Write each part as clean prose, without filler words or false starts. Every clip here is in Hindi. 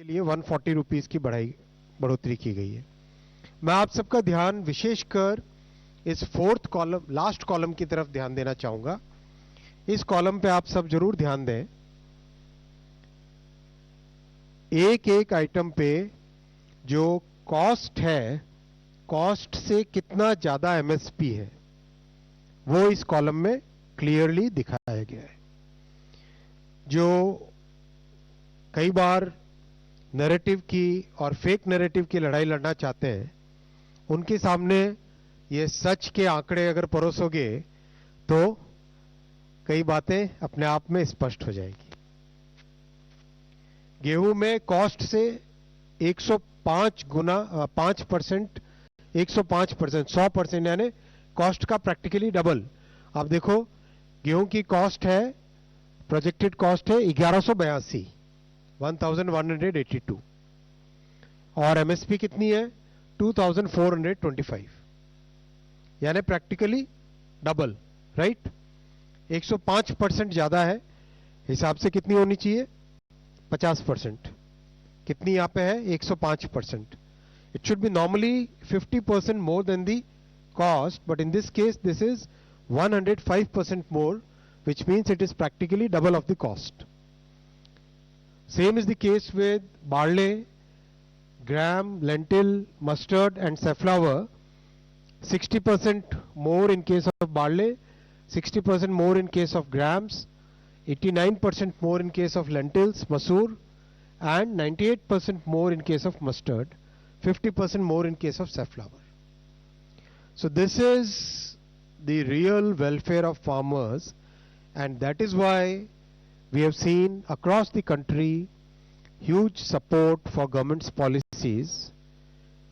के लिए 140 रुपीस की बढ़ोतरी की गई है। मैं आप सबका ध्यान विशेषकर इस फोर्थ कॉलम, लास्ट कॉलम की तरफ ध्यान देना चाहूंगा। इस कॉलम पे आप सब जरूर ध्यान दें। एक एक आइटम पे जो कॉस्ट है, कॉस्ट से कितना ज्यादा एमएसपी है, वो इस कॉलम में क्लियरली दिखाया गया है। जो कई बार नैरेटिव की और फेक नैरेटिव की लड़ाई लड़ना चाहते हैं, उनके सामने ये सच के आंकड़े अगर परोसोगे तो कई बातें अपने आप में स्पष्ट हो जाएगी। गेहूं में कॉस्ट से 105 गुना 5%, 105%, 100% यानी कॉस्ट का प्रैक्टिकली डबल। आप देखो, गेहूं की कॉस्ट है, प्रोजेक्टेड कॉस्ट है 1182, 1182, और एमएसपी कितनी है 2425, यानी प्रैक्टिकली डबल, राइट। 105% ज्यादा है, हिसाब से कितनी होनी चाहिए 50%। कितनी यहां पे है 105%। It should be normally 50% more than the cost, but in this case this is 105% more, which means it is practically double of the cost. Same is the case with barley, gram, lentil, mustard and safflower. 60% more in case of barley, 60% more in case of grams, 89% more in case of lentils, masoor, and 98% more in case of mustard, 50% more in case of safflower. So this is the real welfare of farmers, and that is why we have seen across the country huge support for government's policies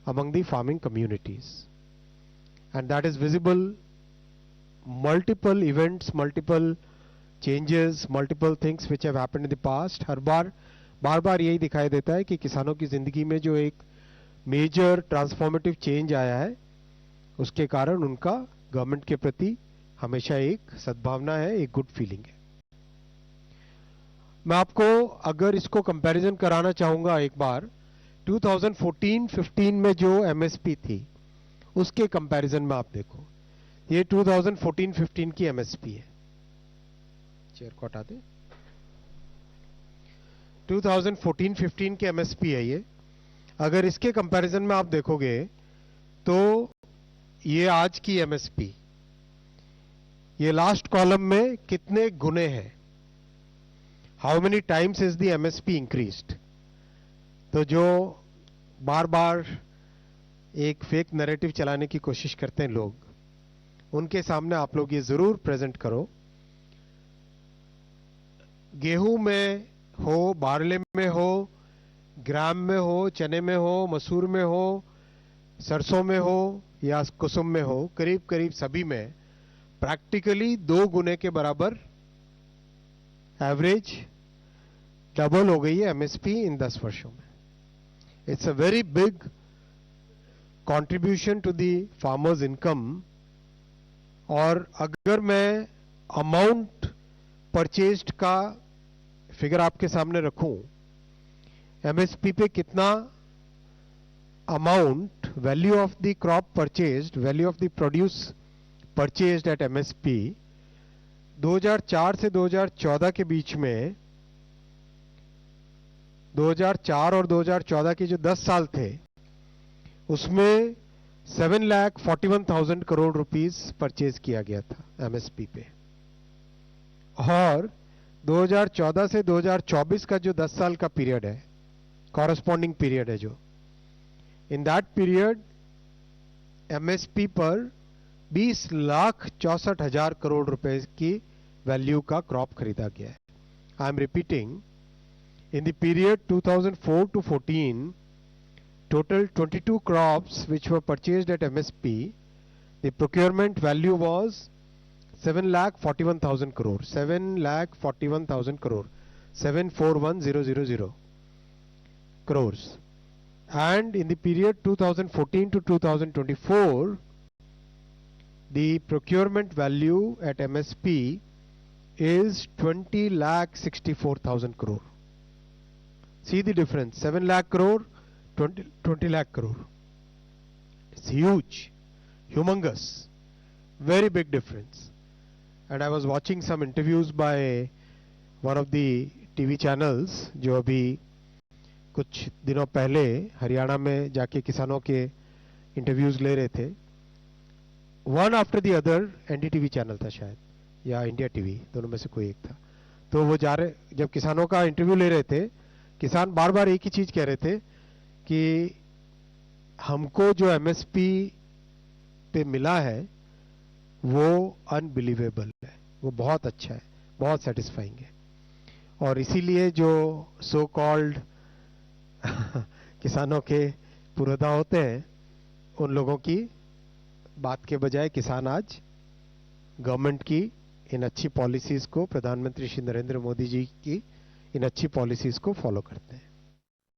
among the farming communities, and that is visible. Multiple events, multiple changes, multiple things which have happened in the past. हर बार यही दिखाई देता है कि किसानों की जिंदगी में जो एक मेजर ट्रांसफॉर्मेटिव चेंज आया है, उसके कारण उनका गवर्नमेंट के प्रति हमेशा एक सद्भावना है, एक गुड फीलिंग है। मैं आपको अगर इसको कंपैरिजन कराना चाहूंगा एक बार, 2014-15 में जो एमएसपी थी उसके कंपैरिजन में आप देखो, ये 2014-15 की एमएसपी है। चेयर को हटा दे। 2014-15 की एमएसपी है ये। अगर इसके कंपैरिजन में आप देखोगे तो ये आज की एमएसपी, ये लास्ट कॉलम में कितने गुने हैं, how many times is the MSP increased. तो जो बार बार एक फेक नैरेटिव चलाने की कोशिश करते हैं लोग, उनके सामने आप लोग ये जरूर प्रेजेंट करो। गेहूं में हो, बारले में हो, ग्राम में हो, चने में हो, मसूर में हो, सरसों में हो या कुसुम में हो, करीब करीब सभी में प्रैक्टिकली 2 गुने के बराबर एवरेज डबल हो गई है एमएसपी इन 10 वर्षों में। It's a very big contribution to the farmers income. और अगर मैं अमाउंट परचेज्ड का फिगर आपके सामने रखूं, एमएसपी पे कितना amount, value of the crop purchased, value of the produce purchased at MSP, 2004 से 2014 के बीच में, 2004 और 2014 के जो 10 साल थे उसमें 7,41,000 करोड़ रुपीस परचेज किया गया था एमएसपी पे। और 2014 से 2024 का जो 10 साल का पीरियड है, कॉरस्पॉन्डिंग पीरियड है जो, इन दैट पीरियड एमएसपी पर 20,64,000 करोड़ रुपए की वैल्यू का क्रॉप खरीदा गया है। I am repeating, in the period 2004 to 14, total 22 crops which were purchased at MSP, the procurement value was 7,41,000 crore, 7,41,000 crore, 741,000 crores. And in the period 2014 to 2024, the procurement value at MSP is 20,64,000 crore. See the difference, 7 lakh crore, 20 lakh crore. It's huge, humongous, very big difference. And I was watching some interviews by one of the TV channels जो अभी कुछ दिनों पहले हरियाणा में जाके किसानों के इंटरव्यूज ले रहे थे. One after the other, NDTV channel था शायद या इंडिया टीवी, दोनों में से कोई एक था. तो वो जा रहे, जब किसानों का इंटरव्यू ले रहे थे, किसान बार बार एक ही चीज कह रहे थे कि हमको जो एमएसपी पे मिला है वो अनबिलीवेबल है, वो बहुत अच्छा है, बहुत सेटिस्फाइंग है. और इसीलिए जो सो कॉल्ड किसानों के पुरोधा होते हैं, उन लोगों की बात के बजाय किसान आज गवर्नमेंट की इन अच्छी पॉलिसीज को, प्रधानमंत्री श्री नरेंद्र मोदी जी की इन अच्छी पॉलिसीज को फॉलो करते हैं.